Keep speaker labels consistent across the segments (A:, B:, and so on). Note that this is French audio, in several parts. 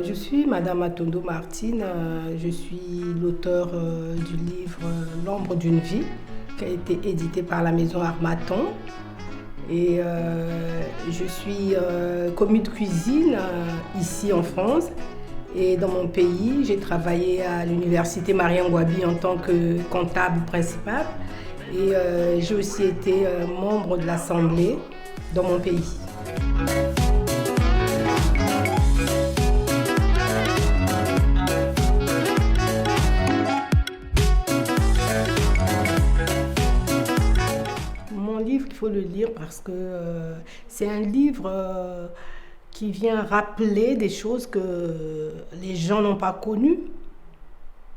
A: Je suis Madame Atondo Martine, je suis l'auteur du livre L'ombre d'une vie qui a été édité par la maison Harmattan. Et je suis commis de cuisine ici en France. Et dans mon pays, j'ai travaillé à l'université Mariam-Gouabi en tant que comptable principal. Et j'ai aussi été membre de l'Assemblée dans mon pays. Mon livre, il faut le lire parce que c'est un livre qui vient rappeler des choses que les gens n'ont pas connues,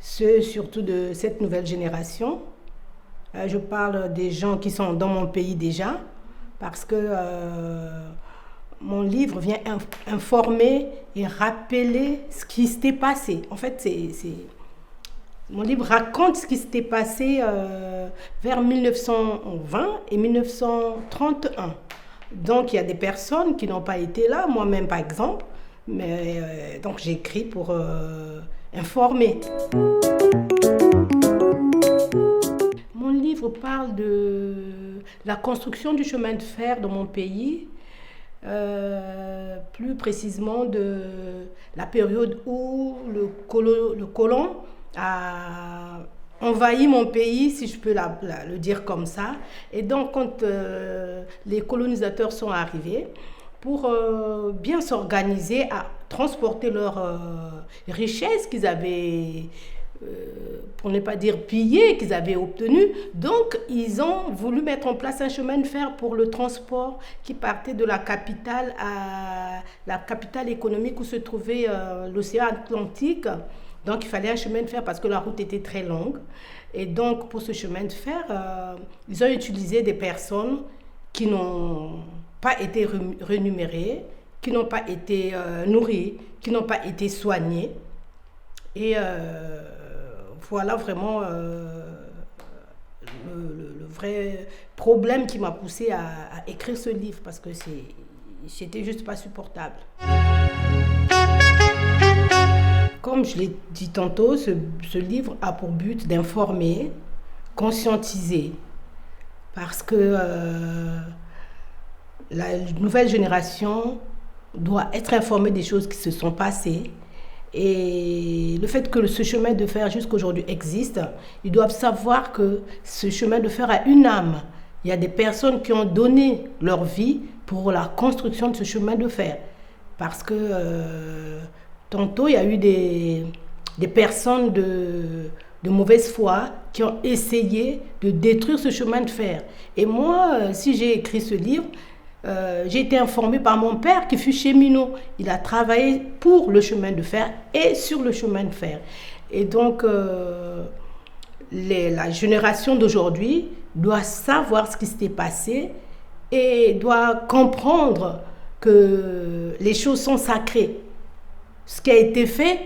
A: ceux surtout de cette nouvelle génération. Je parle des gens qui sont dans mon pays déjà, parce que mon livre vient informer et rappeler ce qui s'était passé. En fait, mon livre raconte ce qui s'était passé vers 1920 et 1931. Donc, il y a des personnes qui n'ont pas été là, moi-même par exemple, mais donc j'ai écrit pour informer. Mon livre parle de la construction du chemin de fer dans mon pays, plus précisément de la période où le colon a envahi mon pays, si je peux le dire comme ça. Et donc, quand les colonisateurs sont arrivés, pour bien s'organiser à transporter leurs richesses qu'ils avaient, pour ne pas dire pillées, qu'ils avaient obtenues. Donc, ils ont voulu mettre en place un chemin de fer pour le transport qui partait de la capitale à la capitale économique où se trouvait l'océan Atlantique. Donc, il fallait un chemin de fer parce que la route était très longue. Et donc, pour ce chemin de fer, ils ont utilisé des personnes qui n'ont pas été rémunérées, qui n'ont pas été nourries, qui n'ont pas été soignées. Et voilà vraiment le vrai problème qui m'a poussé à écrire ce livre parce que c'était juste pas supportable. Comme je l'ai dit tantôt, ce livre a pour but d'informer, conscientiser, parce que la nouvelle génération doit être informée des choses qui se sont passées. Et le fait que ce chemin de fer jusqu'à aujourd'hui existe, ils doivent savoir que ce chemin de fer a une âme. Il y a des personnes qui ont donné leur vie pour la construction de ce chemin de fer. Parce que tantôt, il y a eu des personnes de mauvaise foi qui ont essayé de détruire ce chemin de fer. Et moi, si j'ai écrit ce livre, j'ai été informée par mon père qui fut cheminot. Il a travaillé pour le chemin de fer et sur le chemin de fer. Et donc, la génération d'aujourd'hui doit savoir ce qui s'était passé et doit comprendre que les choses sont sacrées. Ce qui a été fait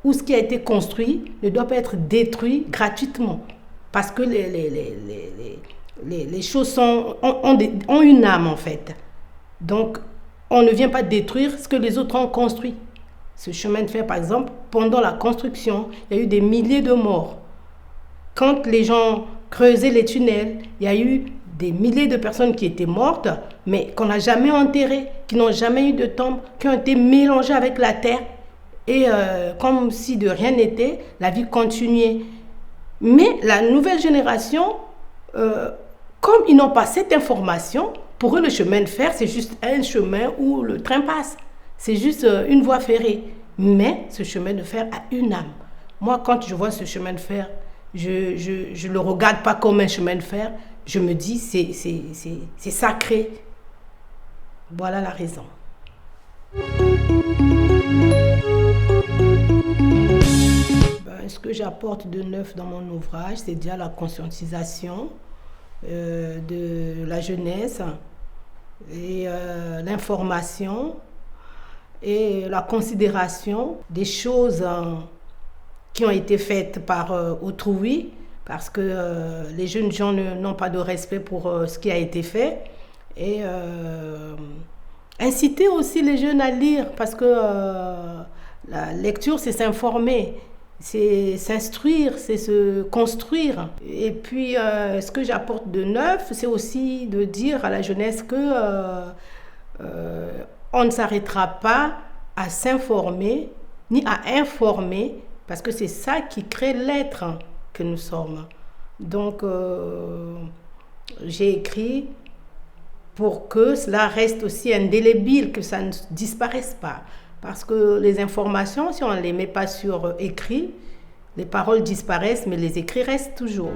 A: ou ce qui a été construit ne doit pas être détruit gratuitement. Parce que les choses ont une âme en fait. Donc, on ne vient pas détruire ce que les autres ont construit. Ce chemin de fer, par exemple, pendant la construction, il y a eu des milliers de morts. Quand les gens creusaient les tunnels, il y a eu des milliers de personnes qui étaient mortes, mais qu'on n'a jamais enterrées, qui n'ont jamais eu de tombe, qui ont été mélangées avec la terre. Et comme si de rien n'était, la vie continuait. Mais la nouvelle génération, comme ils n'ont pas cette information, pour eux, le chemin de fer, c'est juste un chemin où le train passe. C'est juste une voie ferrée. Mais ce chemin de fer a une âme. Moi, quand je vois ce chemin de fer, je ne le regarde pas comme un chemin de fer. Je me dis, c'est sacré. Voilà la raison. Ce que j'apporte de neuf dans mon ouvrage, c'est déjà la conscientisation de la jeunesse et l'information et la considération des choses qui ont été faites par autrui, parce que les jeunes gens n'ont pas de respect pour ce qui a été fait, et inciter aussi les jeunes à lire parce que la lecture, c'est s'informer, c'est s'instruire, c'est se construire. Et puis, ce que j'apporte de neuf, c'est aussi de dire à la jeunesse que on ne s'arrêtera pas à s'informer ni à informer parce que c'est ça qui crée l'être que nous sommes. Donc, j'ai écrit pour que cela reste aussi indélébile, que ça ne disparaisse pas. Parce que les informations, si on ne les met pas sur écrit, les paroles disparaissent, mais les écrits restent toujours.